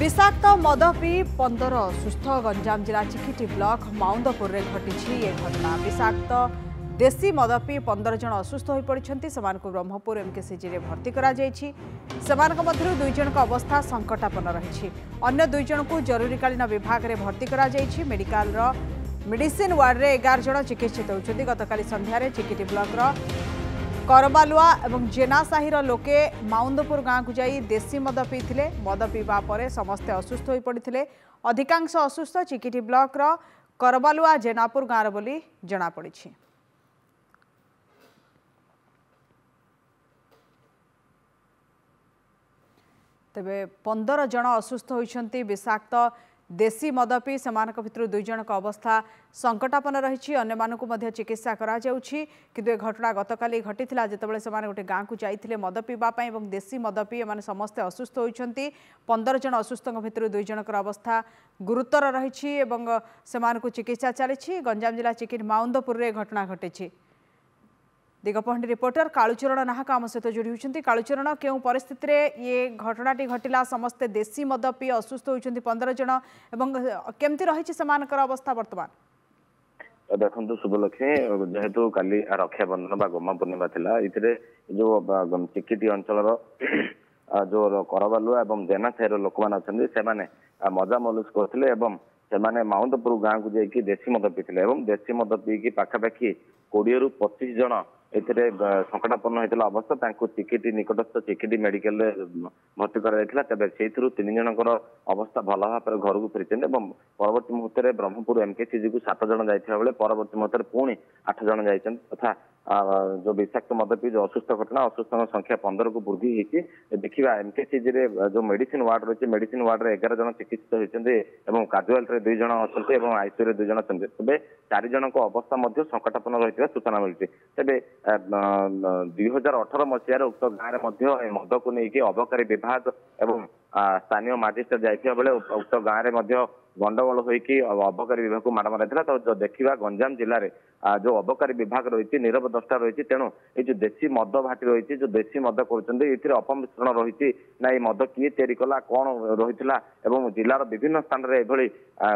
विषाक्त मद पी 15 सुस्थ गंजाम जिला चिकिटी ब्लॉक माउंदपुर में घटी ये घटना। विषाक्त देशी मद पी 15 जन असुस्थ हो पड़ते ब्रह्मपुर एमकेसीजी में भर्ती कर दुई जन अवस्था संकटापन्न रही। अन्य दुई जन को जरूरीकालीन विभाग में भर्ती मेडिकल मेडिसिन वार्ड में 11 जन चिकित्सित होती। गतकाली संध्यारे चिकिटी ब्लॉक करबालुआ और जेनासाही लोके माउंदपुर गाँव को जाई देशी मद पीते। मद पीवा पर समस्ते असुस्थ हो पड़ते। अधिकांश असुस्थ चिकिटी ब्लॉक करबालुआ जेनापुर गाँव बोली जनापड़ी। तेबे 15 जन असुस्थ होइछंती। विषाक्त देशी मद पी भितर दुई जन अवस्था संकटापन्न रही। अन्य मानक चिकित्सा करा जाउछि। किंतु ए घटना गतकाली घटीथिला जेतेबेले सेमाने गोटे गाँव को जाइथिले मद पीवा पई एवं देशी मद पी एमाने समस्ते असुस्थ होइछंती। 15 जन असुस्थଙ୍କ भितर दुई जन अवस्था गुरुतर रही एवं सेमानकु चिकित्सा चली। गंजाम जिला चिकिट माउंदपुर रे घटना घटी। दिगपहंडी रिपोर्टर कालुचरण नाहक आम सहित जोड़ी होती। कालुचरण क्यों परिस्थिति ये घटनाटी घटिला? समस्ते देशी मद पी असुस्थ होती 15 जन एवं केमती रही अवस्था वर्तमान? देखो शुभलक्ष्मी जेहेतु काली रक्षाबंधन गोमा पूर्णिमा थिला इथिरे जो चिकिटी अंचल जो करबालुआ और जेनासाही लोक मैंने मजा मलुस करते से माउंदपुर गाँव को जाकि देशी मद पीते देशी मद पीकी पाखापाखि 20 ରୁ 25 जन एथिरे संकटापन्न होता अवस्था चिकिटी निकटस्थ चिकिटी मेडिकल भर्ती कर तेज से 3 जनकर अवस्था भल भाव घर को फेरी परवर्त मुहूर्त में ब्रह्मपुर एमकेसीजी को 7 जन जाइथिबा बेले परवर्त मुहूर्त पुणी 8 जन जाइछन तथा जो विषाक्त मद पी जो असुस्थ घटना असुस्थ संख्या 15 को वृद्धि होती। देखा एमकेसीजी जो मेडिसिन वार्ड रही मेडिसिन वार्ड में 11 जन चिकित्सित होती काजुआलिटी 2 जन अच्छा आईसीयू 2 जन अच्छा तेज 4 जन अवस्था संकटापन्न रही सूचना मिलती। तेज 2018 मसीह उक्त गाँव में मद को लेकिन अबकारी विभाग एवं स्थानीय मजिस्ट्रेट जाइथिबा बेले उक्त गाँव में गंडगोल होइकी अबकारी विभाग को माड़ मारा तो देखा गंजाम जिले में जो अबकारी विभाग रही नीरव दृष्टा रही तेणु ये जो देशी मद भाटी रही जो देशी मद कर अपमिश्रण रही ना ये मद किए तैयारी कला कौन रही है जिलार विभिन्न स्थान में यह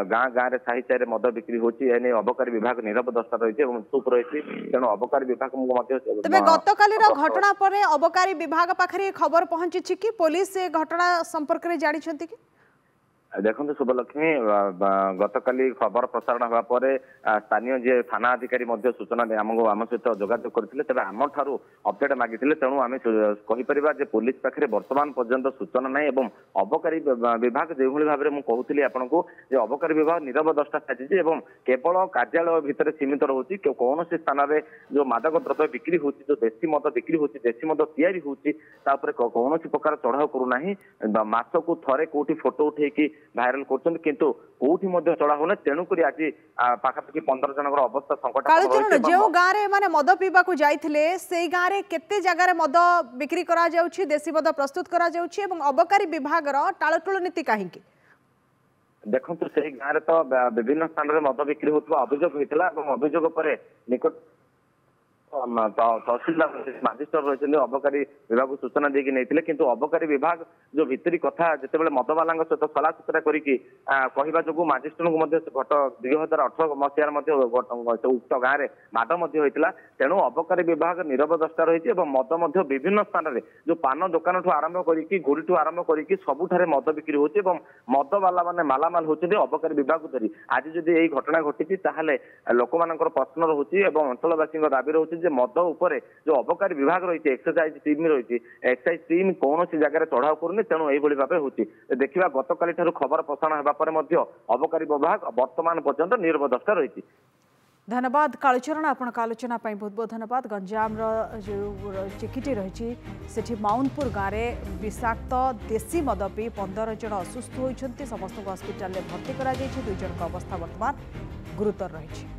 गाँ गाँव साही साही मद बिक्री होती अबकारी विभाग नीरव दृष्टा रही चुप रही तेणु अबकारी विभाग गतकाली घटना पर अबकारी विभाग पाखे खबर पहुंची कि पुलिस घटना संपर्क में जानी कि देखो शुभलक्ष्मी गतकाली खबर प्रसारण होगा पर स्थानीय जी थाना अधिकारी सूचना आम सहित जोगाजोग करते तेज आम ठारू अपडेट मागी तेणु आम कहीपर पुलिस पाखे बर्तमान पर्यंत सूचना ना अबकारी विभाग जो भाव में कहूली आपको अबकारी विभाग नीरव दृष्टा साजी केवल कार्यालय भितर सीमित रोचे कौन स्थान में जो मादक द्रव्य बिक्री होती जो देशी मद बिक्री होती देशी मद तैयारी होती कौन प्रकार चढ़ाव करूना मासकू थरे कौटी फोटो उठे भाइराल कर चढ़ा होना तेणुक आज पाखापाखि 15 जन अवस्था संकट जो गाँव में मद पीवा जाइथिले से गाँव में केते जगह मद बिक्री करा जाउछि देशी मद प्रस्तुत करा जाउछि एवं अबकारी विभाग टालटुल नीति कहीं देखो से गाँव में तो विभिन्न स्थान में मद बिक्री होता अभियोग होता अभियोग पर निकट तहसीलदार मजिस्ट्रेट रही अबकारी विभाग को सूचना देकी नहीं किंतु अबकारी विभाग जो भितरी कथा जिते मदवाला सहित सलासुतरा करवा जो मजिस्ट्रेट को गत 2018 मसीह उक्त गाँव में माड होता तेणु अबकारी विभाग नीरव दृष्टा रही मद विभिन्न स्थान में जो पान दुकान ठू आरंभ करके गुड़ी ठू आरंभ करके सबुठारे मद बिक्री होती मदवाला मैंने मालामाल होती अबकारी विभाग को धरी आज जदि यही घटना घटी लोक मान प्रश्न रोचे अंचलवासी दाबी रोचे मद उपरे जो अबकारी विभाग रही एक्सरसाइज टीम रही एक्सरसाइज टीम कौन सी जगह चढ़ाव करूनी तेणु यही भाव होती। देखा गतकाली खबर प्रसारण होगा अबकारी विभाग वर्तमान पर्यंत नीरव दृष्टा रही। धन्यवाद कालुचरण आपण आलोचना बहुत बहुत धन्यवाद। गंजाम जो चिकिटी रही सेठी माउंदपुर गाँव में विषाक्त देशी मद पी 15 जन असुस्थ होती समस्त हस्पिटाल भर्ती कर 2 जन अवस्था वर्तमान गुरुतर रही।